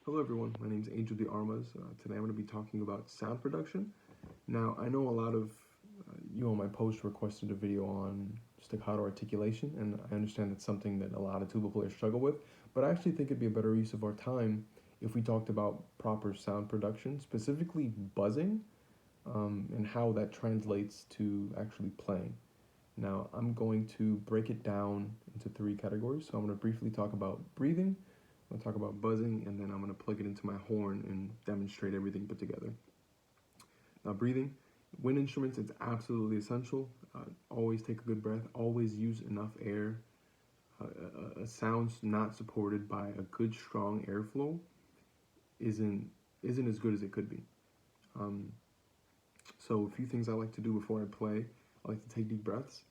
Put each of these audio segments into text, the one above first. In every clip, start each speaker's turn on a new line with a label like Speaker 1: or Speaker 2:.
Speaker 1: Hello everyone, my name is Angel de Armas. Today I'm going to be talking about sound production. Now, I know a lot of you on my post requested a video on staccato articulation, and I understand it's something that a lot of tuba players struggle with, but I actually think it'd be a better use of our time if we talked about proper sound production, specifically buzzing, and how that translates to actually playing. Now, I'm going to break it down into three categories. So I'm going to briefly talk about breathing, I'm going to talk about buzzing, and then I'm going to plug it into my horn and demonstrate everything put together. Now, breathing, wind instruments, it's absolutely essential. Always take a good breath, always use enough air. A sound not supported by a good, strong airflow isn't as good as it could be. So a few things I like to do before I play. I like to take deep breaths,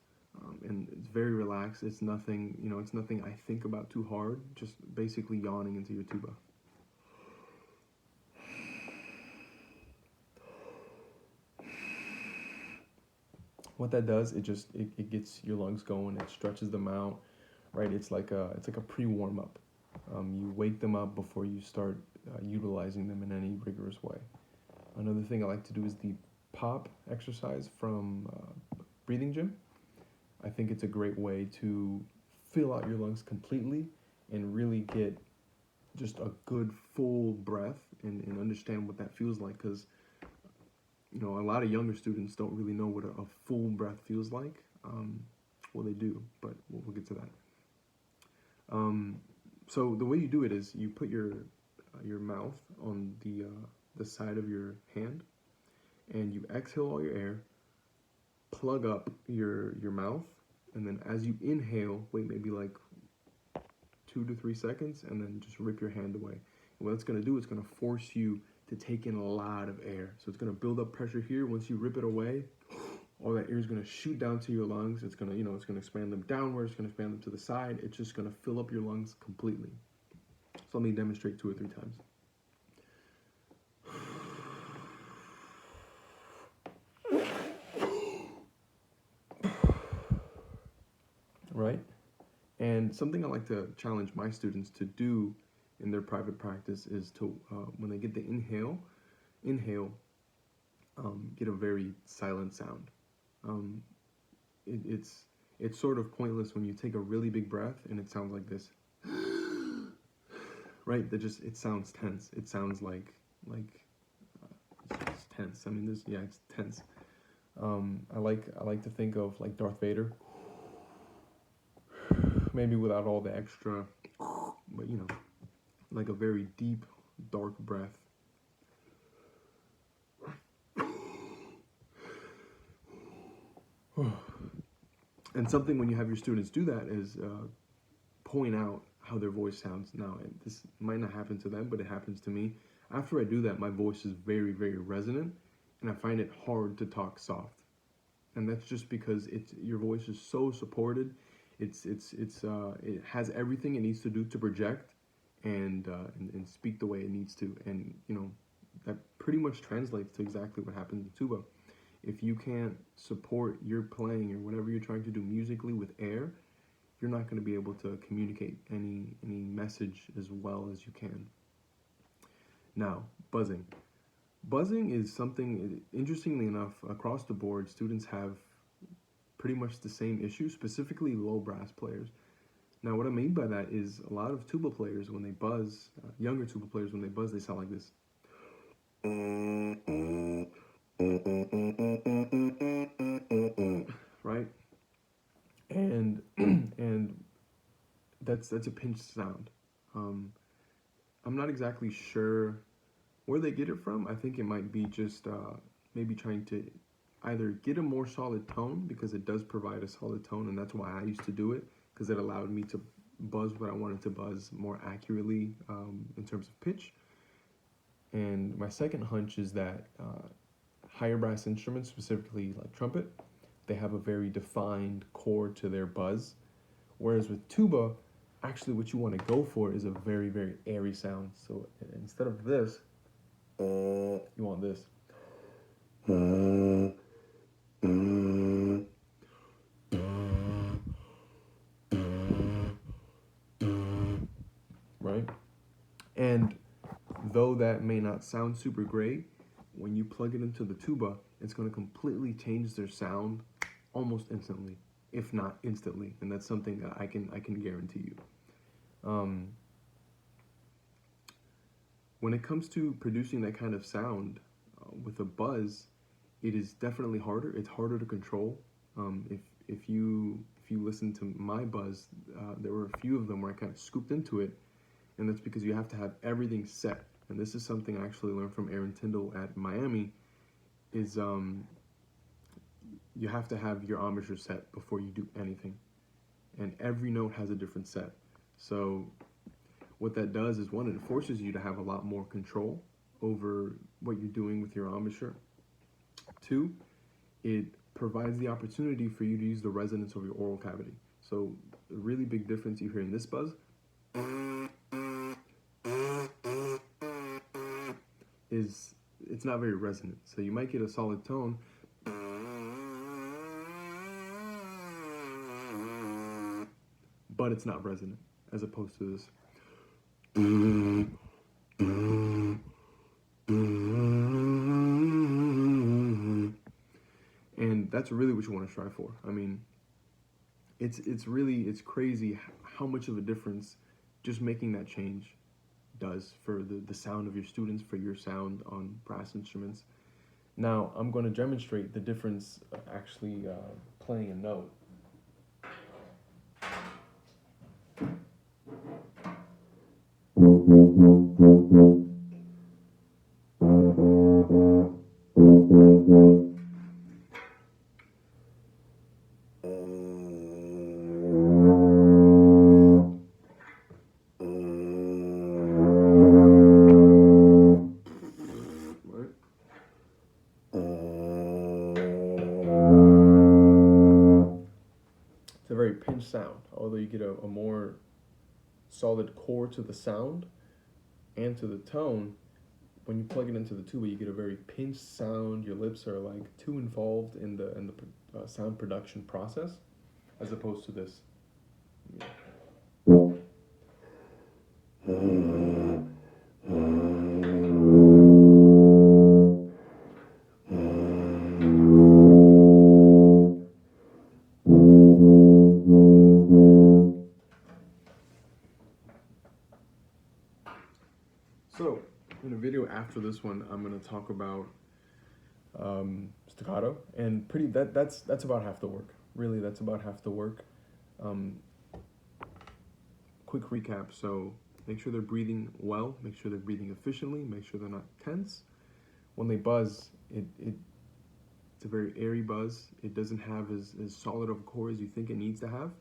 Speaker 1: and it's very relaxed. It's nothing, it's nothing I think about too hard. Just basically yawning into your tuba. What that does, it gets your lungs going. It stretches them out, right? It's like a pre-warm up. You wake them up before you start utilizing them in any rigorous way. Another thing I like to do is the pop exercise from breathing gym. I think it's a great way to fill out your lungs completely and really get just a good full breath and understand what that feels like, because a lot of younger students don't really know what a full breath feels like. Well, they do, but we'll get to that. So the way you do it is you put your mouth on the side of your hand, and you exhale all your air, plug up your mouth, and then as you inhale, wait maybe like 2 to 3 seconds, and then just rip your hand away. And what it's going to do, it's going to force you to take in a lot of air. So it's going to build up pressure here. Once you rip it away, all that air is going to shoot down to your lungs. It's going to, it's going to expand them downward. It's going to expand them to the side. It's just going to fill up your lungs completely. So let me demonstrate 2 or 3 times. Right? And something I like to challenge my students to do in their private practice is to, when they get the inhale, get a very silent sound. Um, it's sort of pointless when you take a really big breath and it sounds like this, right? It sounds tense. It sounds like it's tense. I mean, it's tense. I like to think of like Darth Vader, maybe without all the extra, but like a very deep, dark breath. And something when you have your students do that is point out how their voice sounds. Now, this might not happen to them, but it happens to me. After I do that, my voice is very, very resonant, and I find it hard to talk soft. And that's just because your voice is so supported. It has everything it needs to do to project and speak the way it needs to. And that pretty much translates to exactly what happens in tuba. If you can't support your playing or whatever you're trying to do musically with air, you're not going to be able to communicate any message as well as you can. Now, buzzing. Buzzing is something, interestingly enough, across the board, students have pretty much the same issue, specifically low brass players. Now, what I mean by that is a lot of tuba players, when they buzz, younger tuba players, when they buzz, they sound like this. Right? And and that's a pinched sound. I'm not exactly sure where they get it from. I think it might be just maybe trying to either get a more solid tone, because it does provide a solid tone, and that's why I used to do it, because it allowed me to buzz what I wanted to buzz more accurately in terms of pitch. And my second hunch is that higher brass instruments, specifically like trumpet, they have a very defined core to their buzz. Whereas with tuba, actually what you want to go for is a very, very airy sound. So instead of this, you want this. Right? And though that may not sound super great, when you plug it into the tuba, it's going to completely change their sound almost instantly, if not instantly, and that's something that I can guarantee you. When it comes to producing that kind of sound with a buzz, it is definitely harder. It's harder to control. If you listen to my buzz, there were a few of them where I kind of scooped into it, and that's because you have to have everything set. And this is something I actually learned from Aaron Tyndall at Miami. Is you have to have your embouchure set before you do anything, and every note has a different set. So what that does is, one, it forces you to have a lot more control over what you're doing with your embouchure. Two, it provides the opportunity for you to use the resonance of your oral cavity. So the really big difference you hear in this buzz is it's not very resonant. So you might get a solid tone, but it's not resonant, as opposed to this. And that's really what you want to strive for. I mean, it's crazy how much of a difference just making that change does for the sound of your students, for your sound on brass instruments. Now, I'm going to demonstrate the difference actually playing a note. It's a very pinched sound, although you get a more solid core to the sound and to the tone. When you plug it into the tuba, you get a very pinched sound. Your lips are like too involved in the sound production process, as opposed to this. So, in a video after this one, I'm going to talk about staccato, and that's about half the work. Really, that's about half the work. Quick recap. So, make sure they're breathing well. Make sure they're breathing efficiently. Make sure they're not tense. When they buzz, it's a very airy buzz. It doesn't have as solid of a core as you think it needs to have.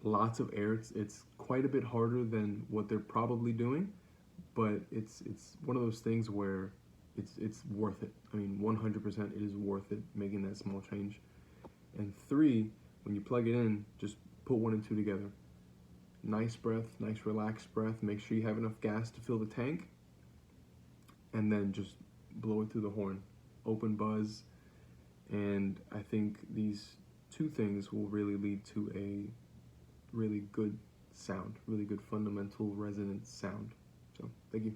Speaker 1: Lots of air. It's quite a bit harder than what they're probably doing, but it's one of those things where it's worth it. I mean, 100% it is worth it making that small change. And three, when you plug it in, just put 1 and 2 together. Nice breath, nice relaxed breath. Make sure you have enough gas to fill the tank, and then just blow it through the horn. Open buzz, and I think these two things will really lead to a really good sound, really good fundamental resonant sound. So, thank you.